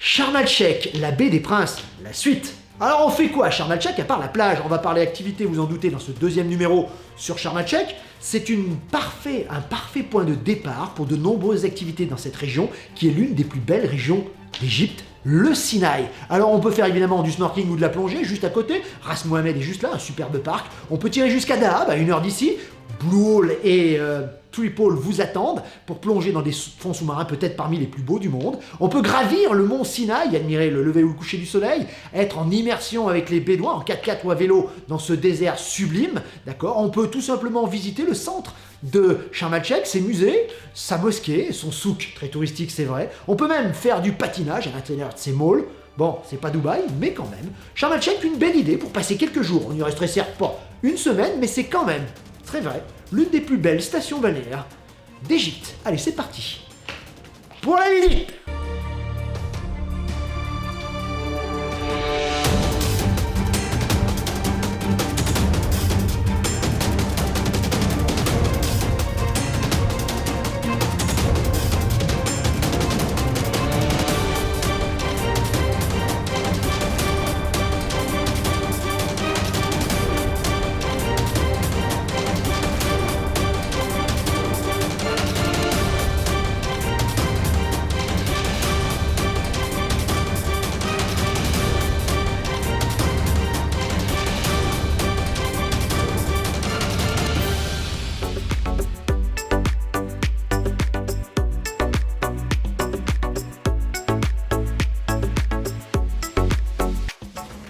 Sharm el-Sheikh, la baie des Princes, la suite. Alors on fait quoi à Sharm el-Sheikh à part la plage? On va parler activité, vous en doutez, dans ce deuxième numéro sur Sharm el-Sheikh. C'est un parfait point de départ pour de nombreuses activités dans cette région, qui est l'une des plus belles régions d'Égypte, le Sinaï. Alors on peut faire évidemment du snorkeling ou de la plongée juste à côté. Ras Mohammed est juste là, un superbe parc. On peut tirer jusqu'à Dahab, à 1 heure d'ici. Blue Hole et Tripole vous attendent pour plonger dans des fonds sous-marins peut-être parmi les plus beaux du monde. On peut gravir le mont Sinaï, admirer le lever ou le coucher du soleil, être en immersion avec les Bédouins en 4x4 ou à vélo dans ce désert sublime. D'accord. On peut tout simplement visiter le centre de Sharm el-Sheikh, ses musées, sa mosquée, son souk, très touristique c'est vrai. On peut même faire du patinage à l'intérieur de ses malls. Bon, c'est pas Dubaï, mais quand même. Sharm el-Sheikh, une belle idée pour passer quelques jours. On n'y resterait certes pas une semaine, mais c'est quand même, très vrai, l'une des plus belles stations balnéaires d'Égypte. Allez, c'est parti pour la visite.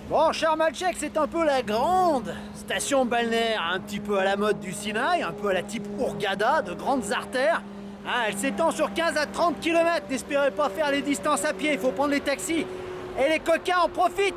Bon, Sharm el-Sheikh, c'est un peu la grande station balnéaire, un petit peu à la mode du Sinaï, un peu à la type Hurghada, de grandes artères. Hein, elle s'étend sur 15 à 30 km, n'espérez pas faire les distances à pied, il faut prendre les taxis. Et les coquins en profitent.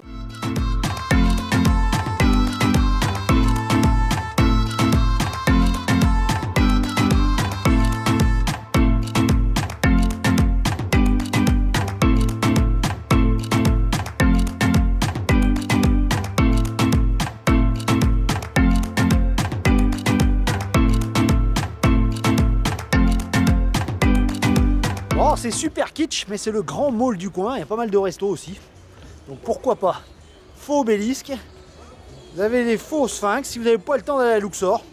Oh, c'est super kitsch, mais c'est le grand mall du coin, il y a pas mal de restos aussi. Donc pourquoi pas. Faux obélisque, vous avez des faux sphinx, si vous n'avez pas le temps d'aller à Luxor,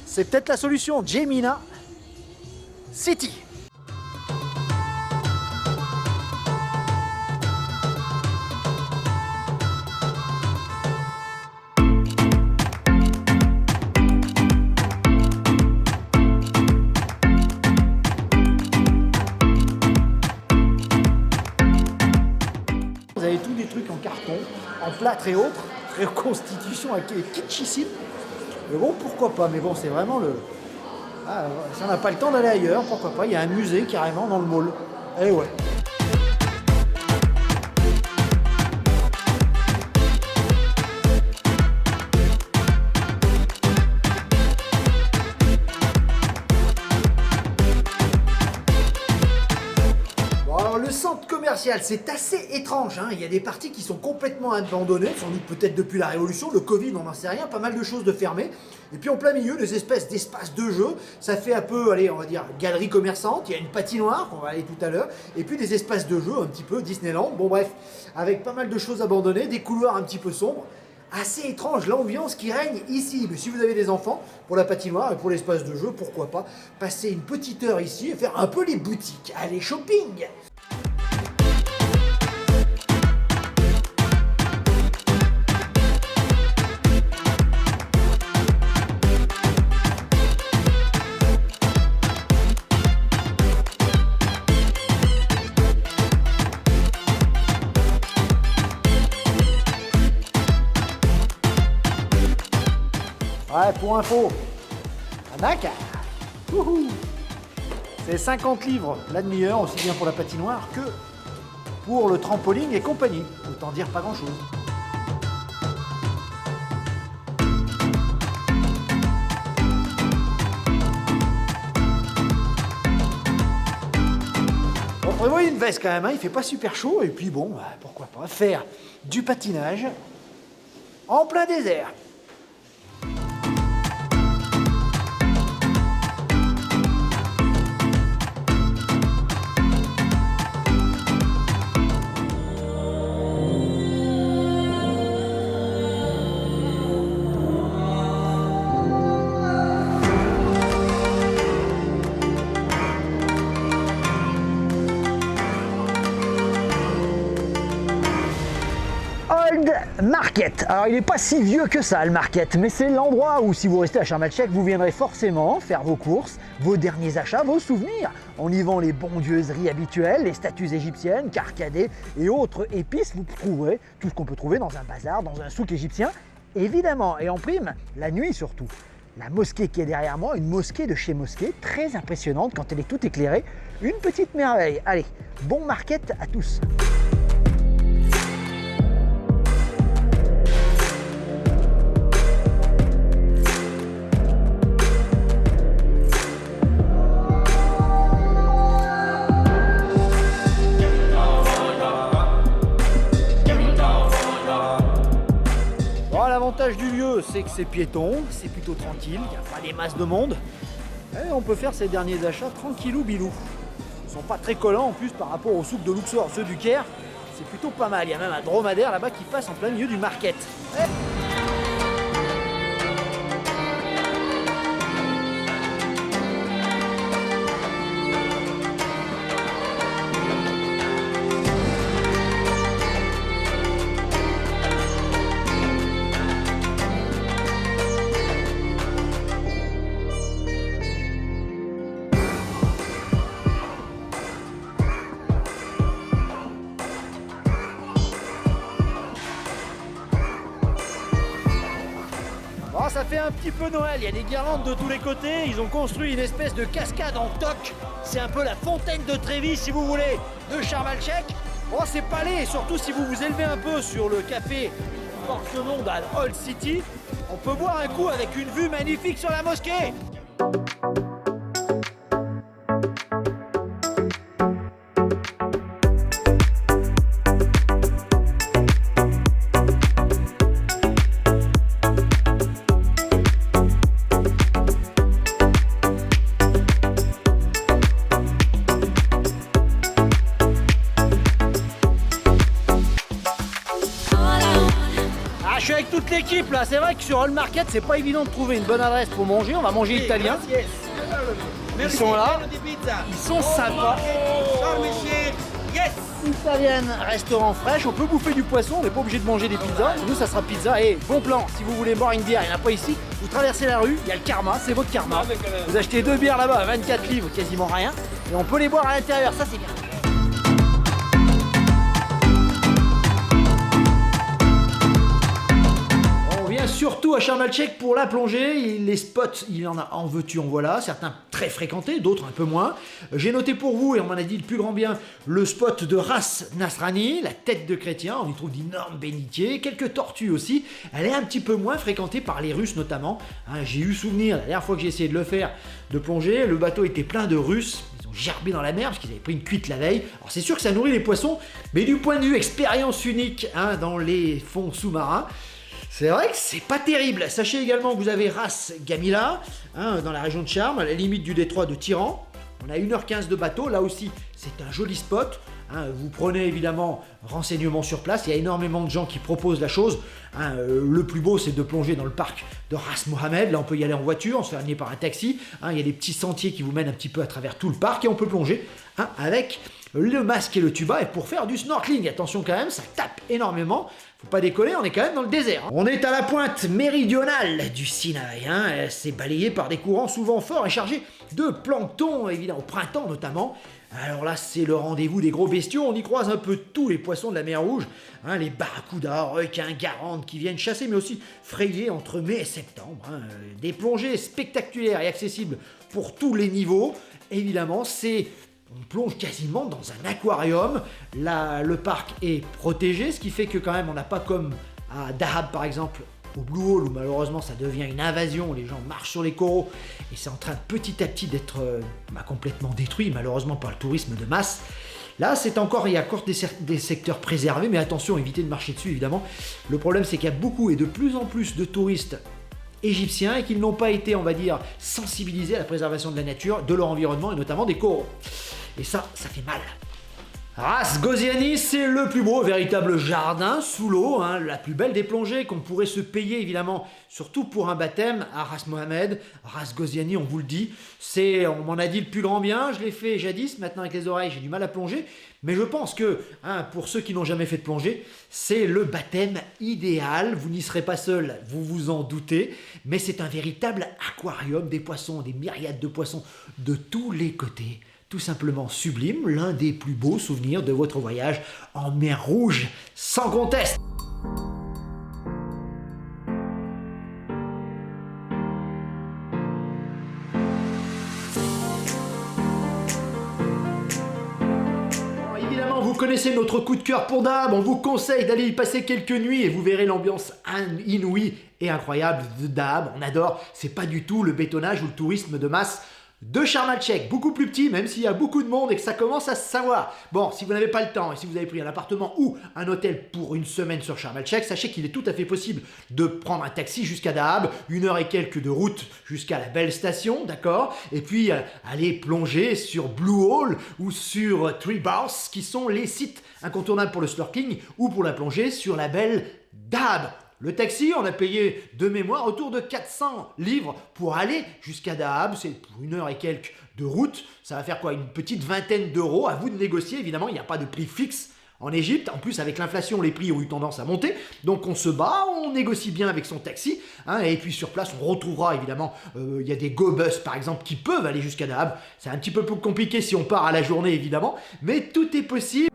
c'est peut-être la solution. Gemina City. Vous avez tous des trucs en carton, en plâtre et autres, reconstitution kitschissime. Mais bon, pourquoi pas, mais bon, c'est vraiment le... Ah, si on n'a pas le temps d'aller ailleurs, pourquoi pas, il y a un musée carrément dans le mall. Eh ouais. Le centre commercial, c'est assez étrange, hein. Il y a des parties qui sont complètement abandonnées, sans doute peut-être depuis la Révolution, le Covid, on n'en sait rien, pas mal de choses de fermées. Et puis en plein milieu, des espèces d'espaces de jeu, ça fait un peu, allez, on va dire, galerie commerçante, il y a une patinoire, on va aller tout à l'heure, et puis des espaces de jeu, un petit peu Disneyland, bon bref, avec pas mal de choses abandonnées, des couloirs un petit peu sombres. Assez étrange l'ambiance qui règne ici. Mais si vous avez des enfants, pour la patinoire et pour l'espace de jeu, pourquoi pas passer une petite heure ici et faire un peu les boutiques. Allez, shopping! Ouais, pour info, à Dakar, c'est 50 livres la demi-heure, aussi bien pour la patinoire que pour le trampoline et compagnie. Autant dire pas grand-chose. Bon, prévoyez une veste quand même, hein, il fait pas super chaud, et puis bon, pourquoi pas faire du patinage en plein désert. Market. Alors il n'est pas si vieux que ça le Market, mais c'est l'endroit où si vous restez à Sharm el-Sheikh, vous viendrez forcément faire vos courses, vos derniers achats, vos souvenirs. On y vend les bondieuseries habituelles, les statues égyptiennes, carcadées et autres épices. Vous trouverez tout ce qu'on peut trouver dans un bazar, dans un souk égyptien, évidemment. Et en prime, la nuit surtout. La mosquée qui est derrière moi, une mosquée de chez Mosquée, très impressionnante quand elle est toute éclairée. Une petite merveille. Allez, bon Market à tous. L'avantage du lieu, c'est que c'est piéton, c'est plutôt tranquille, il n'y a pas des masses de monde. Et on peut faire ses derniers achats tranquillou bilou. Ils sont pas très collants en plus par rapport aux souks de Luxor, ceux du Caire. C'est plutôt pas mal, il y a même un dromadaire là-bas qui passe en plein milieu du market. Bon, ça fait un petit peu Noël, il y a des guirlandes de tous les côtés, ils ont construit une espèce de cascade en toc. C'est un peu la fontaine de Trévis, si vous voulez, de Sharm el-Sheikh. Bon, c'est pas laid, surtout si vous vous élevez un peu sur le café qui porte ce nom d'Al-Old City. On peut boire un coup avec une vue magnifique sur la mosquée. Je suis avec toute l'équipe là, c'est vrai que sur All Market c'est pas évident de trouver une bonne adresse pour manger, on va manger italien. Ils sont là, ils sont sympas. Italienne, restaurant fraîche, on peut bouffer du poisson, on n'est pas obligé de manger des pizzas. Nous ça sera pizza et bon plan, si vous voulez boire une bière, il n'y en a pas ici, vous traversez la rue, il y a le Karma, c'est votre Karma. Vous achetez 2 bières là-bas à 24 livres, quasiment rien, et on peut les boire à l'intérieur, ça c'est bien. Surtout à Sharm el-Sheikh pour la plongée, les spots, il y en a en veux-tu, en voilà, certains très fréquentés, d'autres un peu moins. J'ai noté pour vous, et on m'en a dit le plus grand bien, le spot de Ras Nasrani, la tête de chrétien, on y trouve d'énormes bénitiers, quelques tortues aussi. Elle est un petit peu moins fréquentée par les Russes notamment. Hein, j'ai eu souvenir, la dernière fois que j'ai essayé de le faire, de plonger, le bateau était plein de Russes. Ils ont gerbé dans la mer parce qu'ils avaient pris une cuite la veille. Alors c'est sûr que ça nourrit les poissons, mais du point de vue expérience unique hein, dans les fonds sous-marins, c'est vrai que c'est pas terrible. Sachez également que vous avez Ras Gamila, hein, dans la région de Sharm, à la limite du détroit de Tiran. On a 1h15 de bateau, là aussi c'est un joli spot. Hein, vous prenez évidemment renseignements sur place, il y a énormément de gens qui proposent la chose. Hein, le plus beau c'est de plonger dans le parc de Ras Mohammed, là on peut y aller en voiture, on se fait amener par un taxi. Hein, il y a des petits sentiers qui vous mènent un petit peu à travers tout le parc et on peut plonger hein, avec le masque et le tuba et pour faire du snorkeling. Attention quand même, ça tape énormément. Faut pas décoller, on est quand même dans le désert. Hein. On est à la pointe méridionale du Sinaï. Hein. C'est balayé par des courants souvent forts et chargés de plancton, évidemment, au printemps notamment. Alors là, c'est le rendez-vous des gros bestiaux. On y croise un peu tous les poissons de la mer Rouge. Hein, les barracudas, requins, garantes qui viennent chasser, mais aussi frayer entre mai et septembre. Hein. Des plongées spectaculaires et accessibles pour tous les niveaux. Évidemment, on plonge quasiment dans un aquarium. Là, le parc est protégé, ce qui fait que quand même, on n'a pas comme à Dahab par exemple, au Blue Hole, où malheureusement ça devient une invasion, les gens marchent sur les coraux, et c'est en train petit à petit d'être complètement détruit, malheureusement par le tourisme de masse. Là, il y a encore des secteurs préservés, mais attention, évitez de marcher dessus évidemment. Le problème, c'est qu'il y a beaucoup et de plus en plus de touristes égyptiens et qu'ils n'ont pas été, on va dire, sensibilisés à la préservation de la nature, de leur environnement et notamment des coraux. Et ça fait mal. Ras Gosiani, c'est le plus beau véritable jardin sous l'eau, hein, la plus belle des plongées qu'on pourrait se payer évidemment, surtout pour un baptême à Ras Mohamed. Ras Gosiani, on vous le dit, on m'en a dit le plus grand bien, je l'ai fait jadis, maintenant avec les oreilles j'ai du mal à plonger, mais je pense que, hein, pour ceux qui n'ont jamais fait de plongée, c'est le baptême idéal, vous n'y serez pas seul, vous vous en doutez, mais c'est un véritable aquarium, des poissons, des myriades de poissons de tous les côtés. Tout simplement sublime, l'un des plus beaux souvenirs de votre voyage en mer Rouge, sans conteste. Évidemment, vous connaissez notre coup de cœur pour Dahab, on vous conseille d'aller y passer quelques nuits et vous verrez l'ambiance inouïe et incroyable de Dahab. On adore, c'est pas du tout le bétonnage ou le tourisme de masse de Sharm el-Sheikh, beaucoup plus petit, même s'il y a beaucoup de monde et que ça commence à se savoir. Bon, si vous n'avez pas le temps et si vous avez pris un appartement ou un hôtel pour une semaine sur Sharm el-Sheikh, sachez qu'il est tout à fait possible de prendre un taxi jusqu'à Dahab, 1 heure et quelques de route jusqu'à la belle station, d'accord? Et puis aller plonger sur Blue Hole ou sur Three Bars, qui sont les sites incontournables pour le snorkeling ou pour la plongée sur la belle Dahab. Le taxi, on a payé de mémoire autour de 400 livres pour aller jusqu'à Dahab. C'est pour 1 heure et quelques de route. Ça va faire quoi? Une petite vingtaine d'euros. À vous de négocier, évidemment, il n'y a pas de prix fixe en Égypte. En plus, avec l'inflation, les prix ont eu tendance à monter. Donc on se bat, on négocie bien avec son taxi. Hein, et puis sur place, on retrouvera évidemment, il y a des go-bus par exemple qui peuvent aller jusqu'à Dahab. C'est un petit peu plus compliqué si on part à la journée évidemment. Mais tout est possible.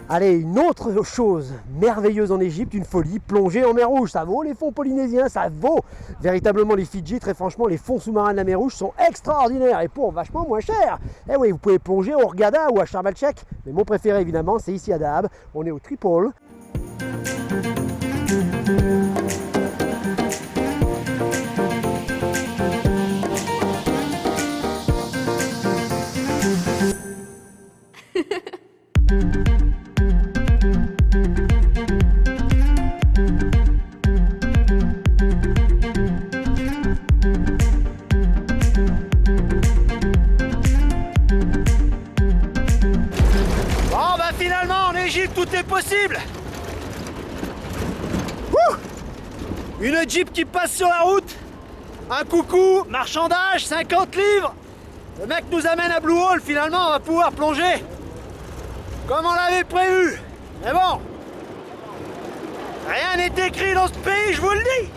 Allez, une autre chose merveilleuse en Égypte, une folie, plonger en mer Rouge. Ça vaut les fonds polynésiens, ça vaut véritablement les Fidji. Très franchement, les fonds sous-marins de la mer Rouge sont extraordinaires et pour vachement moins cher. Eh oui, vous pouvez plonger au Hurghada ou à Sharm el-Sheikh, mais mon préféré évidemment, c'est ici à Dahab. On est au Tripole. Tout est possible. Ouh, une Jeep qui passe sur la route. Un coucou, marchandage, 50 livres. Le mec nous amène à Blue Hole, finalement on va pouvoir plonger comme on l'avait prévu. Mais bon, rien n'est écrit dans ce pays, je vous le dis.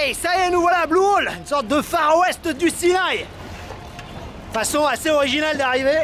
Hey, ça y est, nous voilà à Blue Hole, une sorte de Far West du Sinaï. Façon assez originale d'arriver.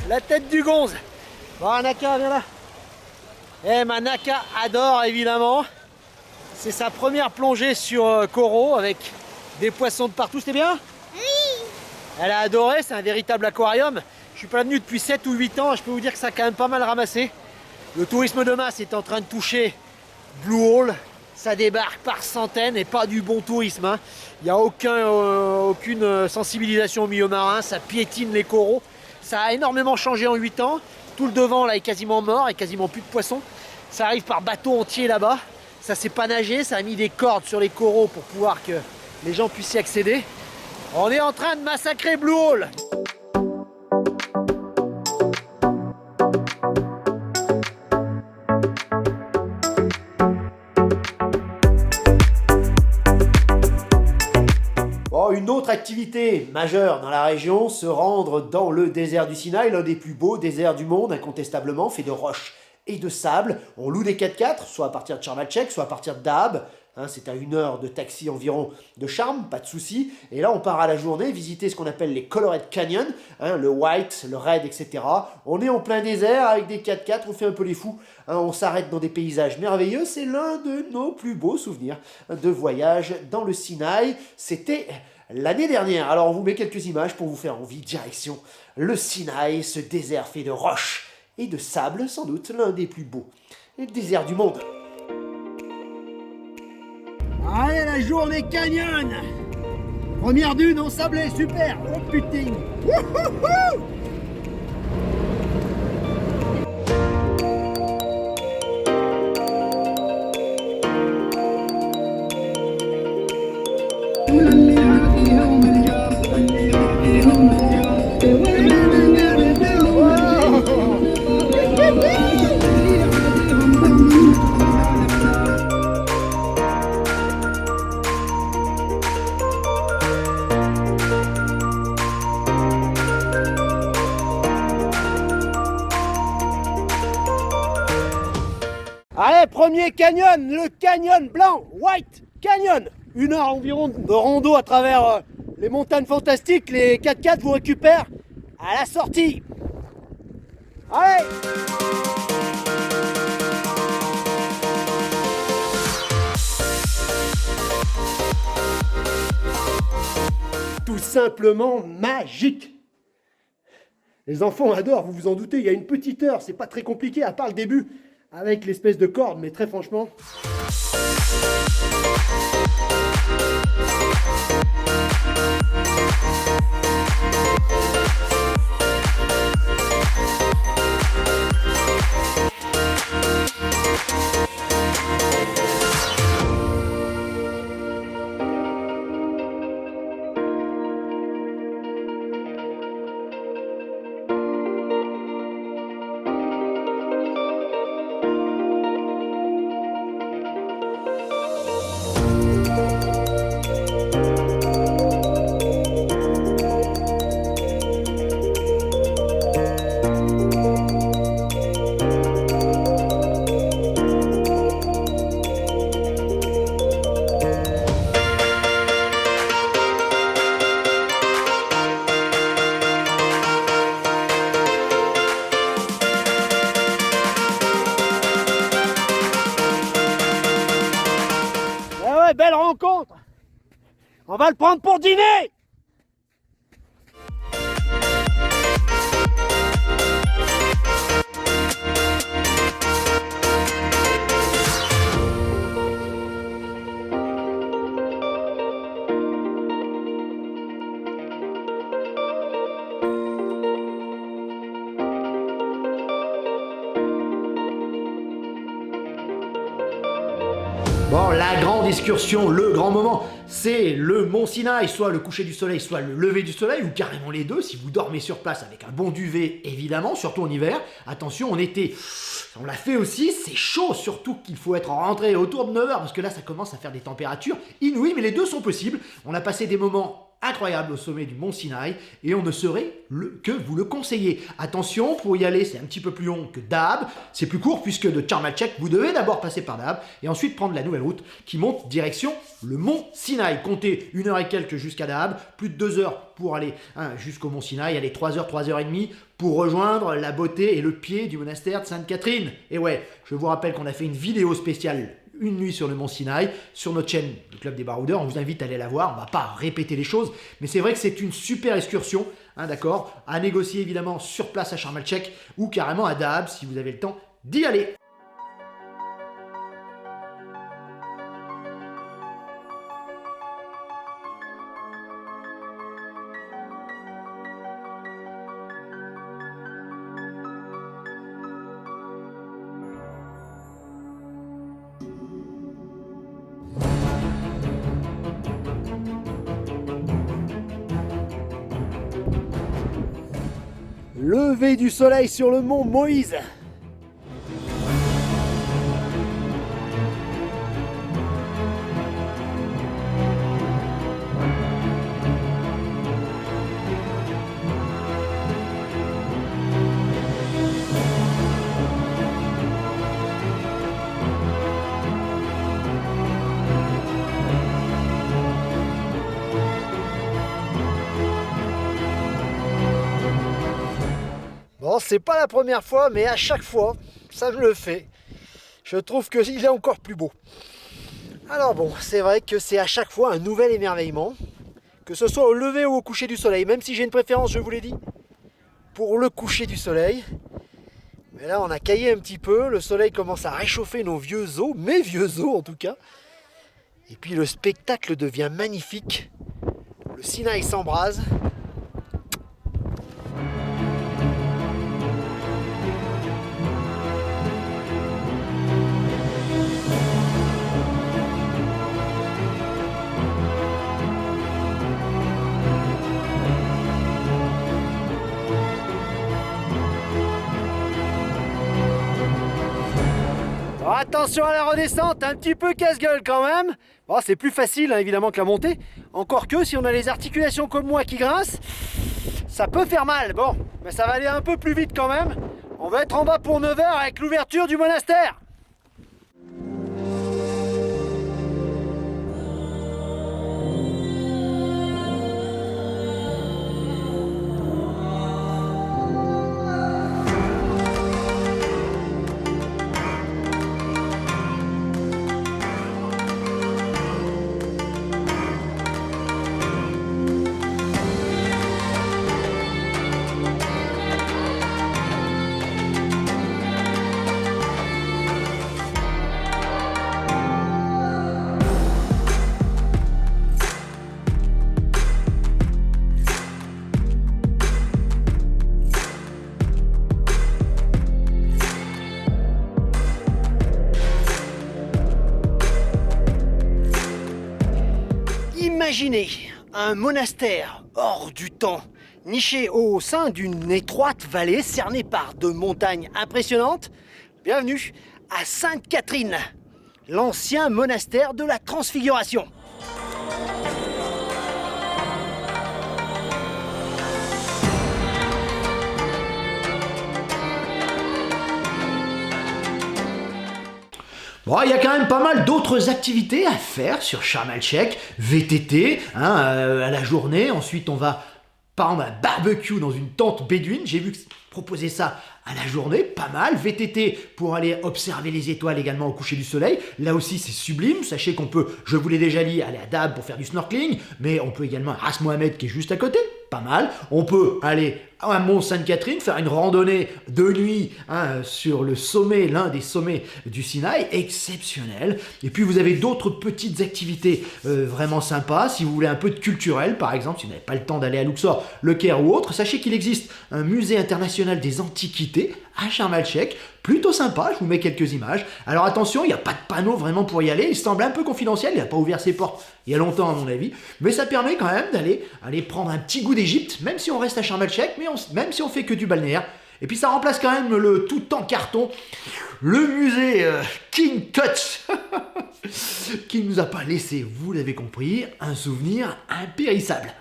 La tête du gonze. Bon, Naka, viens là. Eh, ma Naka adore évidemment. C'est sa première plongée sur coraux avec des poissons de partout. C'était bien? Oui. Elle a adoré, c'est un véritable aquarium. Je suis pas venu depuis 7 ou 8 ans, je peux vous dire que ça a quand même pas mal ramassé. Le tourisme de masse est en train de toucher Blue Hole. Ça débarque par centaines et pas du bon tourisme. Hein. Il n'y a aucune sensibilisation au milieu marin, ça piétine les coraux. Ça a énormément changé en 8 ans. Tout le devant là est quasiment mort et quasiment plus de poissons. Ça arrive par bateau entier là-bas. Ça s'est pas nagé, ça a mis des cordes sur les coraux pour pouvoir que les gens puissent y accéder. On est en train de massacrer Blue Hole. Bon, une autre activité majeure dans la région, se rendre dans le désert du Sinaï, l'un des plus beaux déserts du monde, incontestablement, fait de roches et de sable. On loue des 4x4, soit à partir de Sharm el-Sheikh, soit à partir de Dahab. C'est à 1 heure de taxi environ de Sharm, pas de souci. Et là, on part à la journée visiter ce qu'on appelle les Colored Canyon, le White, le Red, etc. On est en plein désert avec des 4x4, on fait un peu les fous. On s'arrête dans des paysages merveilleux. C'est l'un de nos plus beaux souvenirs de voyage dans le Sinaï. C'était l'année dernière. Alors, on vous met quelques images pour vous faire envie. Direction le Sinaï, ce désert fait de roches et de sable, sans doute l'un des plus beaux déserts du monde. Allez, la journée canyon. Première dune en sablé, super. Oh putain. Wouhouhou. Allez, premier canyon, le canyon blanc, White Canyon. 1 heure environ de rando à travers les montagnes fantastiques. Les 4x4 vous récupèrent à la sortie. Allez! Tout simplement magique. Les enfants adorent, vous vous en doutez, il y a une petite heure, c'est pas très compliqué à part le début. Avec l'espèce de corde, mais très franchement... Belle rencontre. On va le prendre pour dîner. Bon, la grande excursion, le grand moment, c'est le Mont Sinaï, soit le coucher du soleil, soit le lever du soleil, ou carrément les deux, si vous dormez sur place avec un bon duvet, évidemment, surtout en hiver. Attention, en été, on l'a fait aussi, c'est chaud, surtout qu'il faut être rentré autour de 9h, parce que là, ça commence à faire des températures inouïes, mais les deux sont possibles. On a passé des moments incroyable au sommet du Mont Sinaï et on ne saurait que vous le conseiller. Attention, pour y aller, c'est un petit peu plus long que Dahab, c'est plus court puisque de Sharm el-Sheikh, vous devez d'abord passer par Dahab et ensuite prendre la nouvelle route qui monte direction le Mont Sinaï. Comptez 1 heure et quelques jusqu'à Dahab, plus de 2 heures pour aller jusqu'au Mont Sinaï, allez 3 heures, 3 heures et demie pour rejoindre la beauté et le pied du monastère de Sainte-Catherine. Et ouais, je vous rappelle qu'on a fait une vidéo spéciale une nuit sur le Mont Sinaï, sur notre chaîne du Club des Baroudeurs. On vous invite à aller la voir, on ne va pas répéter les choses, mais c'est vrai que c'est une super excursion, d'accord, à négocier évidemment sur place à Sharm el-Sheikh ou carrément à Dahab si vous avez le temps d'y aller. Lever du soleil sur le mont Moïse. Bon, c'est pas la première fois, mais à chaque fois, ça me le fait. Je trouve qu'il est encore plus beau. Alors bon, c'est vrai que c'est à chaque fois un nouvel émerveillement, que ce soit au lever ou au coucher du soleil, même si j'ai une préférence, je vous l'ai dit, pour le coucher du soleil. Mais là, on a caillé un petit peu, le soleil commence à réchauffer nos vieux os, mes vieux os en tout cas. Et puis le spectacle devient magnifique. Le Sinaï s'embrase. Alors attention à la redescente, un petit peu casse-gueule quand même. Bon, c'est plus facile hein, évidemment que la montée. Encore que si on a les articulations comme moi qui grincent, ça peut faire mal. Bon, mais ça va aller un peu plus vite quand même. On va être en bas pour 9 h avec l'ouverture du monastère. Imaginez un monastère hors du temps, niché au sein d'une étroite vallée cernée par de montagnes impressionnantes. Bienvenue à Sainte-Catherine, l'ancien monastère de la Transfiguration. Bon, il y a quand même pas mal d'autres activités à faire sur Sharm el-Sheikh, VTT, à la journée. Ensuite, on va, par exemple, un barbecue dans une tente bédouine. J'ai vu proposer ça à la journée, pas mal. VTT pour aller observer les étoiles également au coucher du soleil. Là aussi, c'est sublime. Sachez qu'on peut, je vous l'ai déjà dit, aller à Dahab pour faire du snorkeling, mais on peut également à Ras Mohammed qui est juste à côté. Pas mal. On peut aller à Mont Sainte-Catherine, faire une randonnée de nuit sur le sommet, l'un des sommets du Sinaï, exceptionnel. Et puis vous avez d'autres petites activités vraiment sympas. Si vous voulez un peu de culturel, par exemple, si vous n'avez pas le temps d'aller à Luxor, Le Caire ou autre, sachez qu'il existe un musée international des antiquités à Sharm el-Sheikh, plutôt sympa, je vous mets quelques images. Alors attention, il n'y a pas de panneau vraiment pour y aller, il semble un peu confidentiel, il n'a pas ouvert ses portes il y a longtemps à mon avis, mais ça permet quand même d'aller prendre un petit goût d'Égypte, même si on reste à Sharm el-Sheikh, mais même si on fait que du balnéaire. Et puis ça remplace quand même le tout en carton, le musée King Tut, qui ne nous a pas laissé, vous l'avez compris, un souvenir impérissable.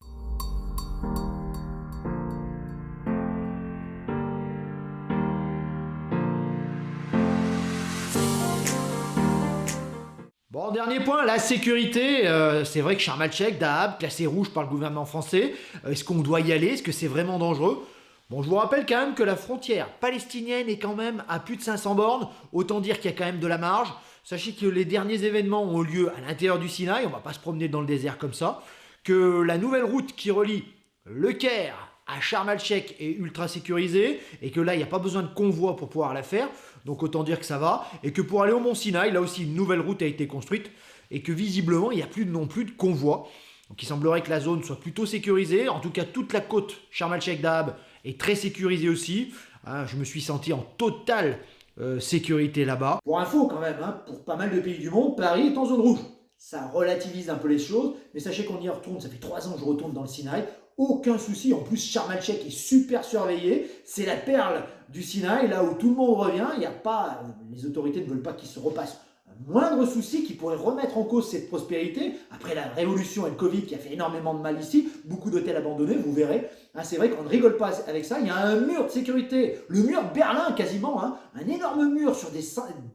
Bon, dernier point, la sécurité. C'est vrai que Sharm el-Sheikh, Dahab, classé rouge par le gouvernement français. Est-ce qu'on doit y aller? Est-ce que c'est vraiment dangereux? Bon, je vous rappelle quand même que la frontière palestinienne est quand même à plus de 500 bornes. Autant dire qu'il y a quand même de la marge. Sachez que les derniers événements ont lieu à l'intérieur du Sinaï. On ne va pas se promener dans le désert comme ça. Que la nouvelle route qui relie Le Caire à Sharm el-Sheikh est ultra sécurisée. Et que là, il n'y a pas besoin de convoi pour pouvoir la faire. Donc autant dire que ça va, et que pour aller au Mont Sinaï, là aussi une nouvelle route a été construite, et que visiblement il n'y a plus non plus de convoi. Donc il semblerait que la zone soit plutôt sécurisée, en tout cas toute la côte Sharm el-Sheikh Dahab est très sécurisée aussi. Je me suis senti en totale sécurité là-bas. Pour info quand même, pour pas mal de pays du monde, Paris est en zone rouge. Ça relativise un peu les choses, mais sachez qu'on y retourne, ça fait 3 ans que je retourne dans le Sinaï. aucun souci. En plus, Sharm el-Sheikh est super surveillé. C'est la perle du Sinaï, là où tout le monde revient. Il y a pas, les autorités ne veulent pas qu'il se repasse un moindre souci qui pourrait remettre en cause cette prospérité. Après la révolution et le Covid qui a fait énormément de mal ici, beaucoup d'hôtels abandonnés, vous verrez. Hein, c'est vrai qu'on ne rigole pas avec ça. Il y a un mur de sécurité, le mur Berlin quasiment, hein, un énorme mur sur des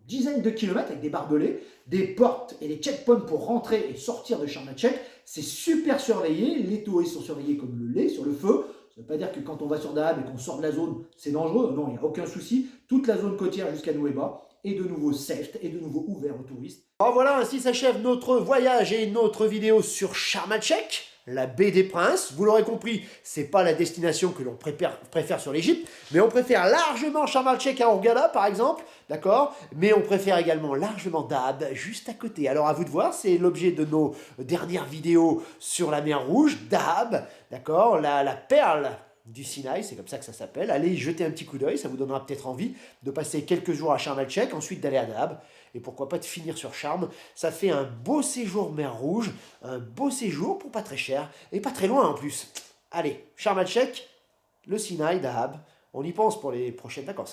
dizaines de kilomètres avec des barbelés, des portes et des checkpoints pour rentrer et sortir de Sharm el-Sheikh. C'est super surveillé. Les touristes sont surveillés comme le lait sur le feu. Ça ne veut pas dire que quand on va sur Dahab et qu'on sort de la zone, c'est dangereux. Non, il n'y a aucun souci. Toute la zone côtière jusqu'à Nuweiba est de nouveau safe et de nouveau ouvert aux touristes. Alors voilà, ainsi s'achève notre voyage et notre vidéo sur Sharm el-Sheikh, la baie des Princes. Vous l'aurez compris, c'est pas la destination que l'on préfère sur l'Égypte, mais on préfère largement Sharm el-Sheikh à Hurghada par exemple, d'accord? Mais on préfère également largement Dahab juste à côté. Alors à vous de voir, c'est l'objet de nos dernières vidéos sur la mer Rouge, Dahab, d'accord? La perle du Sinaï, c'est comme ça que ça s'appelle. Allez y jeter un petit coup d'œil, ça vous donnera peut-être envie de passer quelques jours à Sharm el-Sheikh, ensuite d'aller à Dahab, et pourquoi pas de finir sur Sharm. Ça fait un beau séjour mer Rouge, un beau séjour pour pas très cher, et pas très loin en plus. Allez, Sharm el-Sheikh, le Sinaï, Dahab, on y pense pour les prochaines vacances.